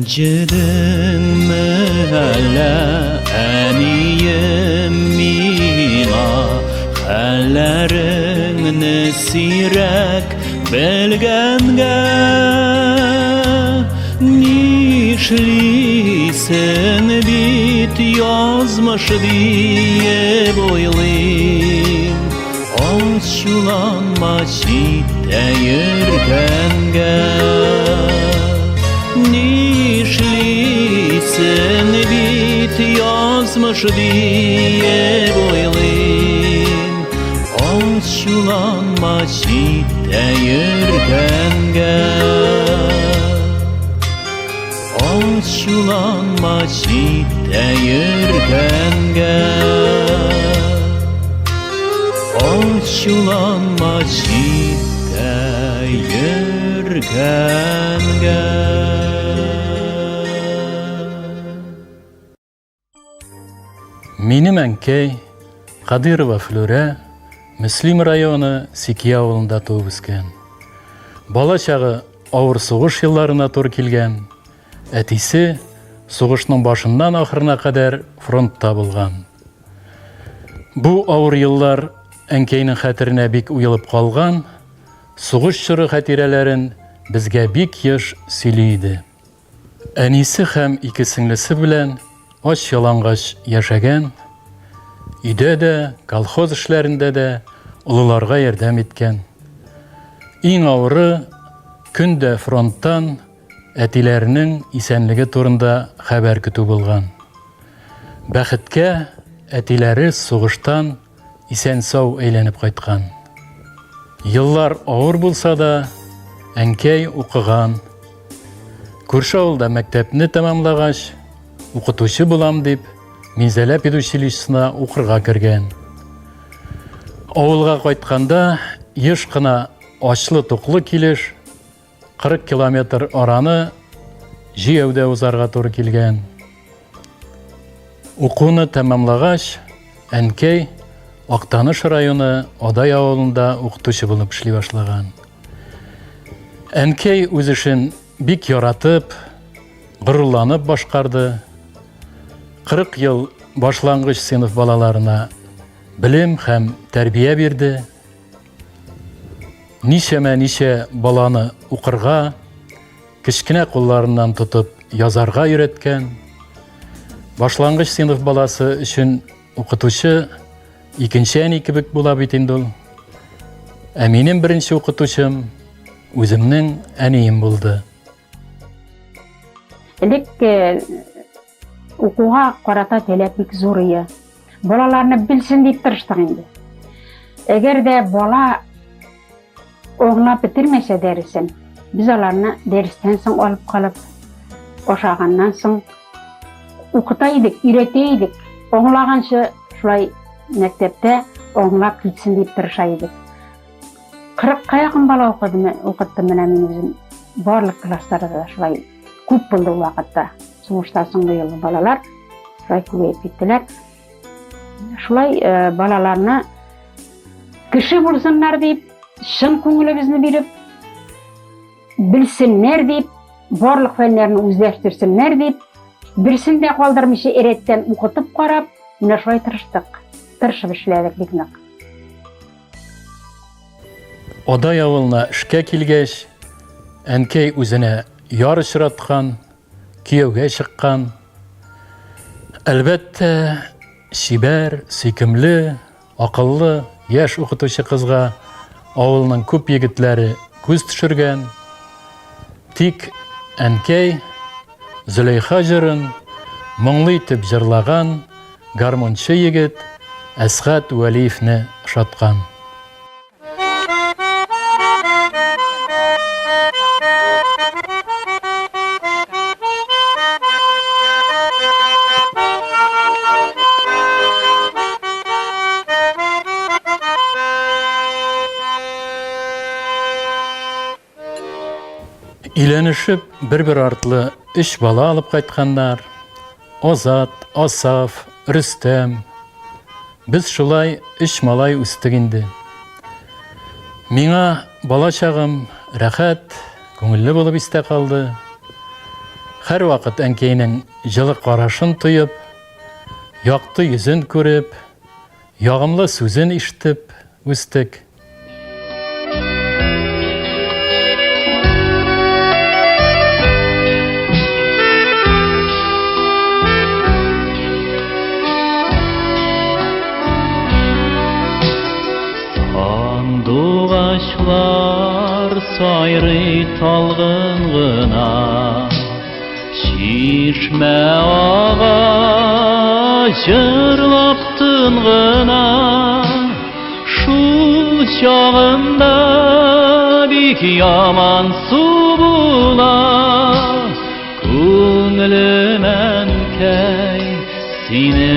Rəncədinmi hələ əniyim mina Həllərini sirək bilgəngə Nişlisin bit yazmış diye boylayım Açılanma çitte yürgəngə Nişlisin bit yazmış diye boylayım Açılanma çitte yürgəngə Açılanma çitte yürgəngə Açılanma çitte yürgəngə Minim ənkey Qadirova Flora Müslim rayonu Sikiya avılında tuğub üsken. Bala çağı ağır soğuş yıllarına tur kelgen. Әтисе соғышның башыннан ахырына кадәр фронтта булган. Бу авыр еллар әнкәйнең хәтеренә бик уелып калган, соғыш чоры хатирәләрен безгә бик еш сөйли иде. Әнисе һәм ике сеңлесе белән ач ялангач яшәгән, өйдә дә, колхоз эшләрендә дә улыларга ярдәм иткән. Иң авыры көндә фронттан әтиләренең исәнлеге турында хәбәр көтү булган. Бәхеткә, әтиләре сугыштан исән-сау әйләнеп кайткан. Еллар авыр булса да, әнкәй укыган. Күрше авылда мәктәпне тәмамлагач, укытучы булам дип, Минзәлә педучилищесына укырга кергән. Авылга кайтканда, еш кына ачлы-туклы килеш 40 километр араны җыяуда узарга туры килгән. Укуны тәмамлагач, әнкәй Актаныш районы Адай авылында укытучы булып эшли башлаган. Әнкәй үз эшен бик яратып, горурланып башкарды. 40 ел башлангыч сыйныф балаларына билим һәм тәрбия бирде. Ничә баланы укырга, кечкенә кулларыннан тотып язарга өйрәткән. Башлангыч сыйныф баласы өчен укытучы икенче әни кебек була бит инде ул. Ә минем беренче укытучым үземнең әнием булды. Элек укуга карата таләп бик зур иде. Балаларны билсен дип тырыштык инде. Әгәр дә бала оңлап бетермәсә дәресен, biz аларны дәрестән соң алып калып, ашаганнан соң укыта идек, өйрәтә идек. Оңлаганчы шулай мәктәптә оңлап китсен дип тырыша идек. 40-ка якын бала укыттым менә мин үзем. Барлык классларда шулай күп булды ул вакытта. Сугыштан соңгы елгы балалар шулай күбәйеп киттеләр. Шулай балаларны кеше булсыннар дип, шын күңелебезне биреп, билсеннәр дип, барлык фәннәрне үзләштерсеннәр дип, берсен дә калдырмыйча эрәттән укытып карап, менә шулай тырыштык. Тырышып эшләдек бик нык. Адай авылына эшкә килгәч, әнкәй үзенә яр очраткан, кияүгә чыккан. Әлбәттә, шибәр, сөйкемле, акыллы, яшь укытучы кызга авылның күп егетләре күз төшергән. Тик әнкәй Зөләйха җырын моңлы итеп җырлаган гармончы егет Әсгать Вәлиевне ошаткан. Иләнешеп бер-бер артлы 3 бала алып кайтканнар. Азат, Асаф, Рөстәм. Без шулай 3 малай үстек инде. Миңа бала чагым рәхәт, күңелле булып истә калды. һәр вакыт әнкәйнең җылы карашын тоеп, якты йөзен күреп, ягымлы сүзен ишетеп үстек. Сандугачлар сайрый талгын гына, Чишмә ага җырлап тын гына, Шул чагында бик яман су була, Күңелем әнкәй сине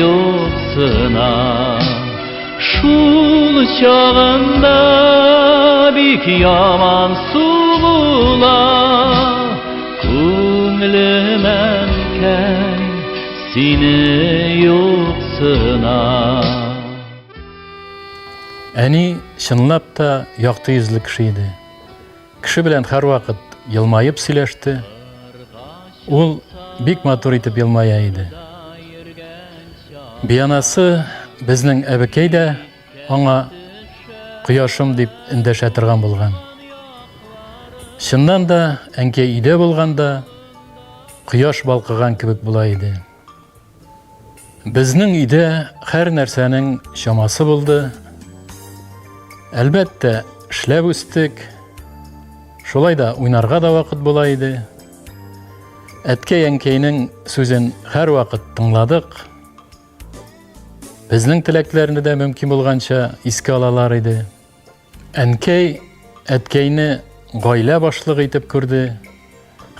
юксына. Шул чагында бик яман су була, Күңелем әнкәй сине юксына. Әни чынлап та якты йөзле кеше иде. Кеше белән һәр вакыт елмаеп сөйләште. Ул бик матур итеп елмая иде. Биянасы безнең әбекәй дә аңа кояшым дип эндәшә торган булган. Чыннан да әнкәй өйдә булганда кояш балкыган кебек була иде. Безнең өйдә һәр нәрсәнең чамасы булды. Әлбәттә, эшләп үстек. Шулай да уйнарга да вакыт була иде. Әткәй әнкәйнең сүзен һәр вакыт тыңладык. Безнең теләкләрне дә мөмкин булганча искә алалар иде. Әнкәй әткәйне гаилә башлыгы итеп күрде.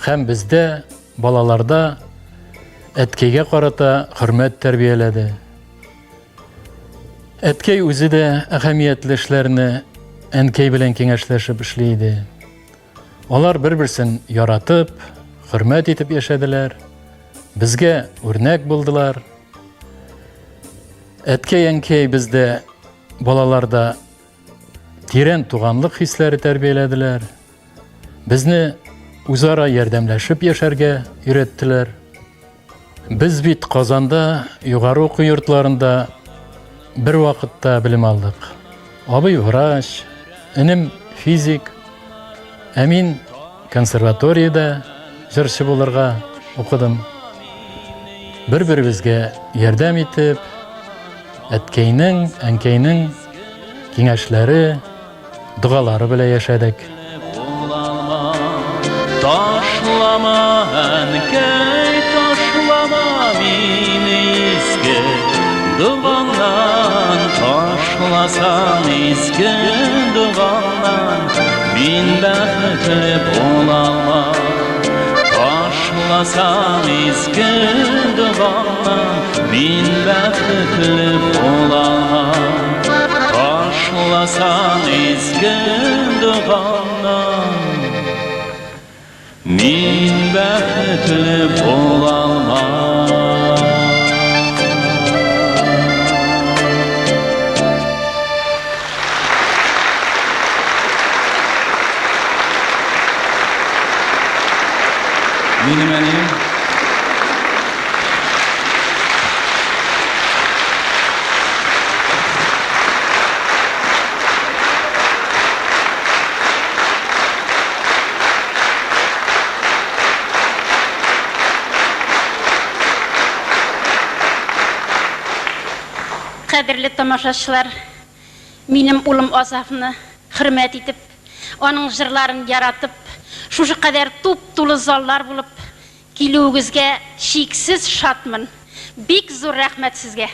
Һәм бездә, балаларда әткәйгә карата хөрмәт тәрбияләде. Әткәй үзе дә әһәмиятле эшләрне әнкәй белән киңәшләшеп эшли иде. Алар бер-берсен яратып, хөрмәт итеп яшәделәр. Безгә үрнәк булдылар. Әткәй-әнкәй бездә балаларда тирән туганлык хисләре тәрбияләделәр. Безне үзара ярдәмләшеп яшәргә өйрәттеләр. Без бит Казанда югары уку йортларында бер вакытта белем алдык. Абый врач, энем физик, ә мин консерваториядә җырчы булырга укыдым. Бер-беребезгә ярдәм итеп, әткәйнең, әнкәйнең киңәшләре, дугалары белән яшәдек. Ташлама әнкәй, ташлама мине иске дугаңнан, ташласаң иске дугаңнан, мин бәхетле буламам. Ташласаң иске дугаңнан, мин бәхетле буламам. Ташласаң иске дугаңнан, мин бәхетле буламам. Минем әнем Кадерле тамашачылар, минем улым Азафны хөрмәт итеп, аның җырларын яратып, шушы кадәр туп-тулы заллар булып килүегезгә шиксез шатмын. Бик зур рәхмәт сезгә.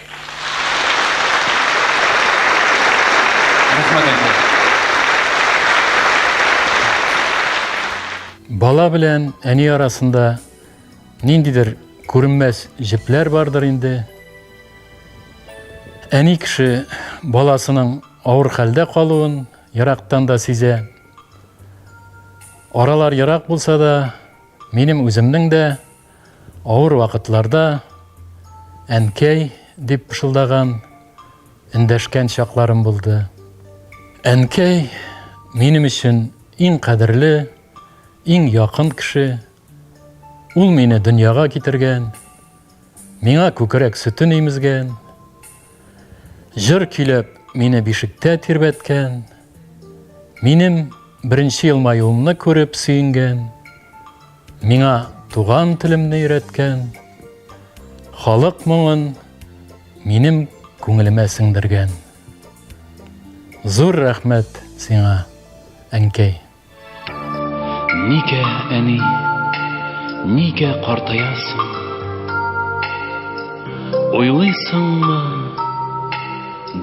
Бала белән әни арасында ниндидер күренмәс җепләр бардыр инде. Әни кеше баласының авыр хәлдә калуын ярактан да сизә. Аралар ярак булса да, минем үземнең дә авыр вакытларда әнкәй дип пышылдаган, эндәшкән чакларым булды. Әнкәй минем өчен иң кадерле, иң якын кеше, Ул мине дөньяга китергән, миңа күкрәк сөтен имезгән, җыр көйләп мине бишектә тирбәткән, минем беренче елмаюымны күреп сөенгән, миңа туган телемне өйрәткән, халык моңын минем күңелемә сеңдергән. Зур рәхмәт сиңа, әнкәй. Нигә, әни, нигә картаясың? Уйлыйсыңмы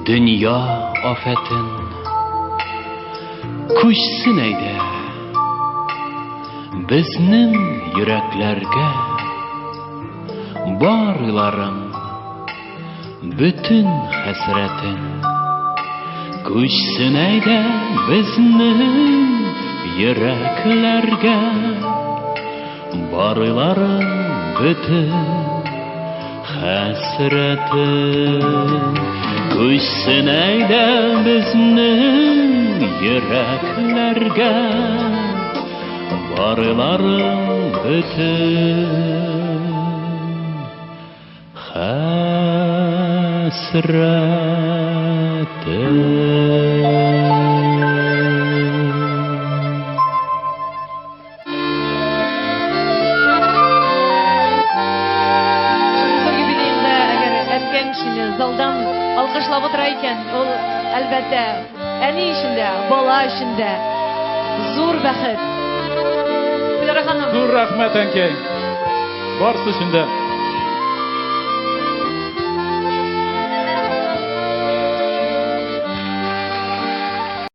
дөнья афәтен? Күчсен әйдә безнең йөрәкләргә барыларың бүтән хәсрәтен. Күчсен әйдә безнең йөрәкләргә барыларың бүтән хәсрәтен. Күчсен әйдә безнең йөрәкләргә барыларың бүтән залдан алкышлап утыра икән, ул әлбәттә әни өчен дә, бала өчен дә зур бәхет. Зур рәхмәт, әнкәй. Барсы өчен дә